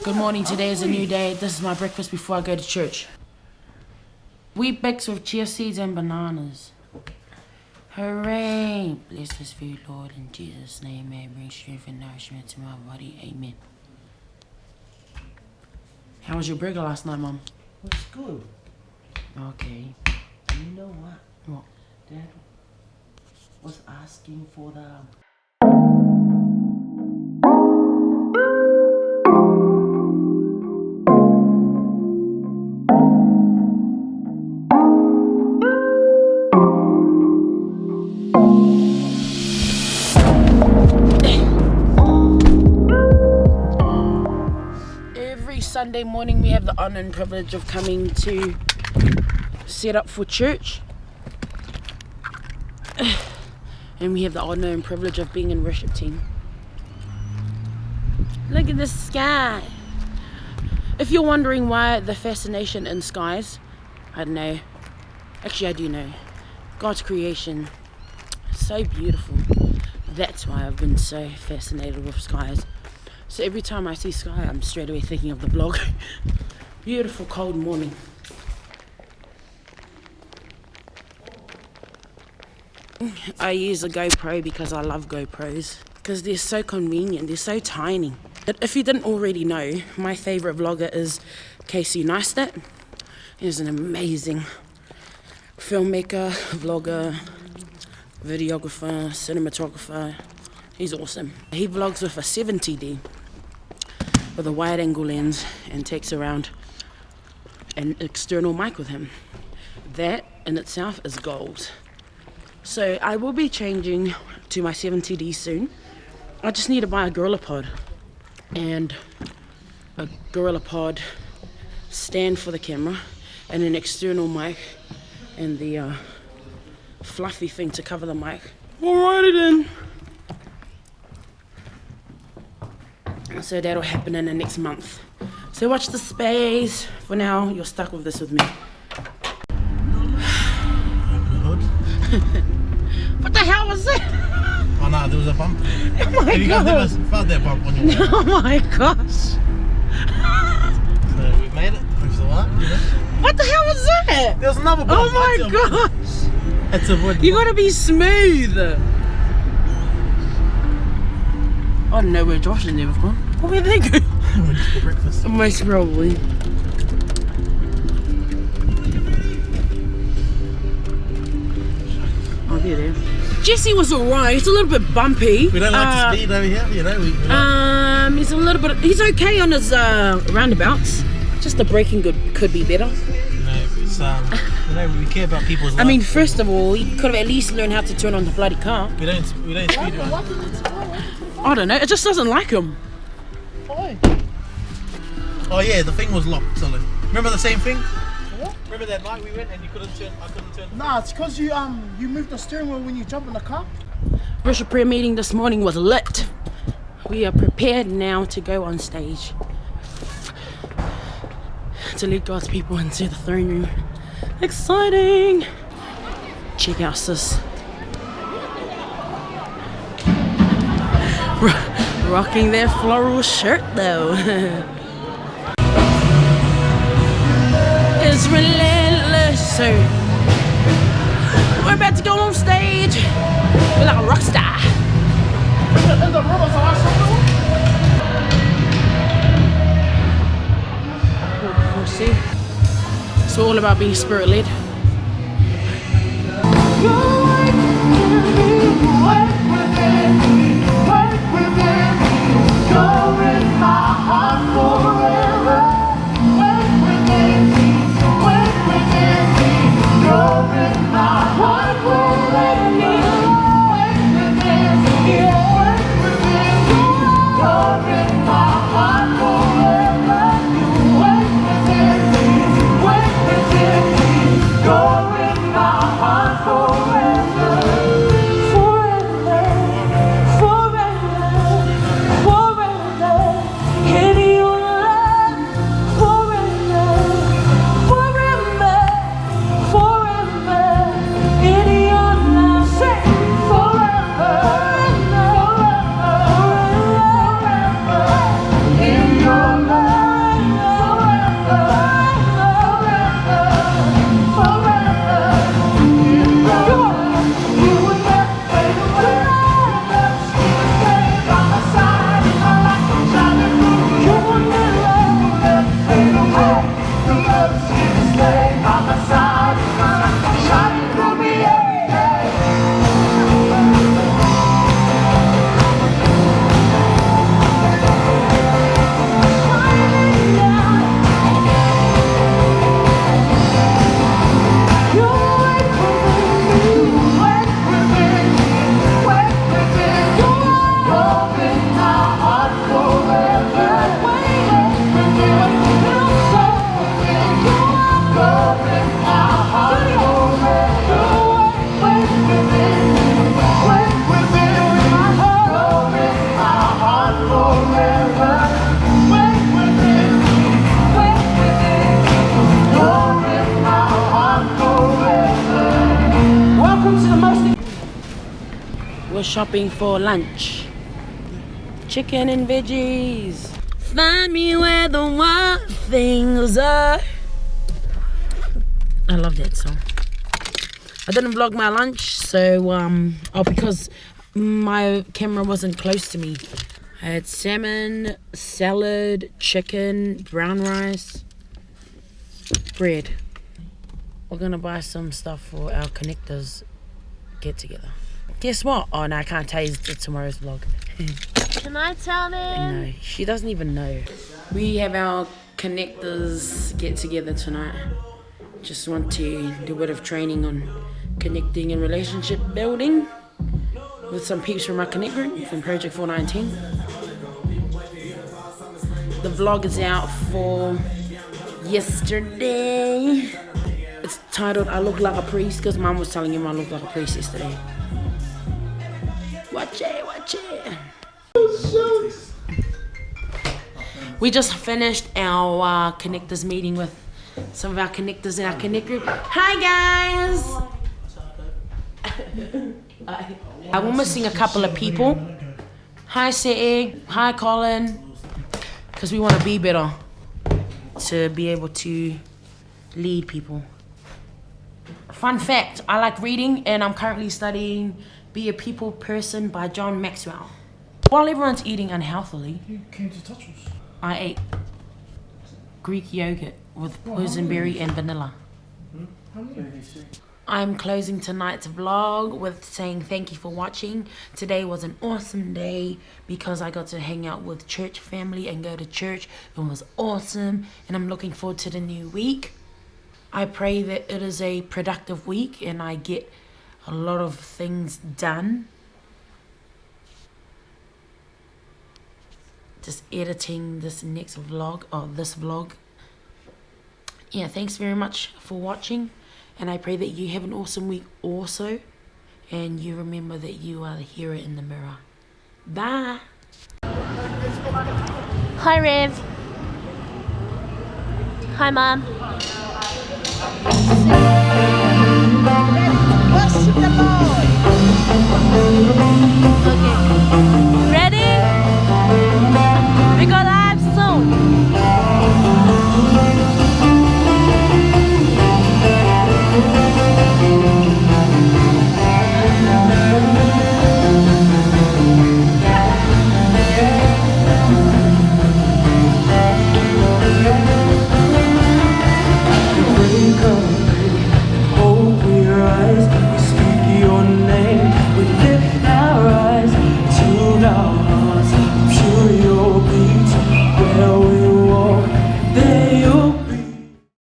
Good morning, today is a new day. This is my breakfast before I go to church. Wheat Bix with chia seeds and bananas. Hooray! Bless this food, Lord, in Jesus' name. May it bring strength and nourishment to my body. Amen. How was your burger last night, Mum? It was good. Okay. And you know what? What? Dad was asking for the... Every Sunday morning we have the honor and privilege of coming to set up for church. And we have the honor and privilege of being in worship team. Look at the sky. If you're wondering why the fascination in skies, I don't know. Actually, I do know. God's creation is so beautiful. That's why I've been so fascinated with skies. So every time I see sky, I'm straight away thinking of the vlog. Beautiful cold morning. I use a GoPro because I love GoPros. Because they're so convenient, they're so tiny. If you didn't already know, my favourite vlogger is Casey Neistat. He's an amazing filmmaker, vlogger, videographer, cinematographer. He's awesome. He vlogs with a 70D with a wide angle lens and takes around an external mic with him. That in itself is gold. So I will be changing to my 70D soon. I just need to buy a GorillaPod and a GorillaPod stand for the camera and an external mic and the fluffy thing to cover the mic. Alrighty then. So that'll happen in the next month. So watch the space. For now, you're stuck with this with me. What the hell was that? Oh no, there was a bump. Oh my Have you guys god. never felt that bump on your way? Oh my gosh. So we've made it. We've survived, you know? What the hell was that? There was another bump. Oh my gosh. That's a wood. You gotta be smooth. I don't know where Josh and them have gone. Where did they go? We're just for breakfast. Most probably. Oh, there. Jesse was alright. He's a little bit bumpy. We don't like to speed over here, you know. He's a little bit. He's okay on his roundabouts. Just the braking could be better. You know, it's, you know, we care about people's lives. I mean, first of all, he could have at least learned how to turn on the bloody car. We don't speed around. I don't know. It just doesn't like him. Oh yeah, the thing was locked, Solid. Remember the same thing? What? Remember that night we went and I couldn't turn. Nah, it's because you moved the steering wheel when you jump in the car. Worship prayer meeting this morning was lit. We are prepared now to go on stage to lead God's people into the throne room. Exciting! Check out sis. Rocking their floral shirt though. It's relentless. So we're about to go on stage. We're like a rock star. See? It's all about being spirit led. We're shopping for lunch. Chicken and veggies. Find me where the wild things are. I love that song. I didn't vlog my lunch, so because my camera wasn't close to me. I had salmon, salad, chicken, brown rice, bread. We're gonna buy some stuff for our connectors get together. Guess what? Oh no, I can't tell you it's tomorrow's vlog. Can I tell them? No, she doesn't even know. We have our connectors get together tonight. Just want to do a bit of training on connecting and relationship building with some peeps from our connect group from Project 419. The vlog is out for yesterday. It's titled I Look Like a Priest because Mum was telling him I looked like a priest yesterday. Watch it, watch it. We just finished our connectors meeting with some of our connectors in our connect group. Hi guys! We're missing a couple of people. Hi Seti, hi Colin. Because we want to be better to be able to lead people. Fun fact, I like reading and I'm currently studying Be a People Person by John Maxwell. While everyone's eating unhealthily, You came to touch us. I ate Greek yogurt with boysenberry and vanilla. I'm closing tonight's vlog with saying thank you for watching. Today was an awesome day because I got to hang out with church family and go to church. It was awesome and I'm looking forward to the new week. I pray that it is a productive week and I get a lot of things done. Just editing this next vlog, or this vlog. Yeah, thanks very much for watching. And I pray that you have an awesome week also. And you remember that you are the hero in the mirror. Bye. Hi, Rev. Hi, Mom.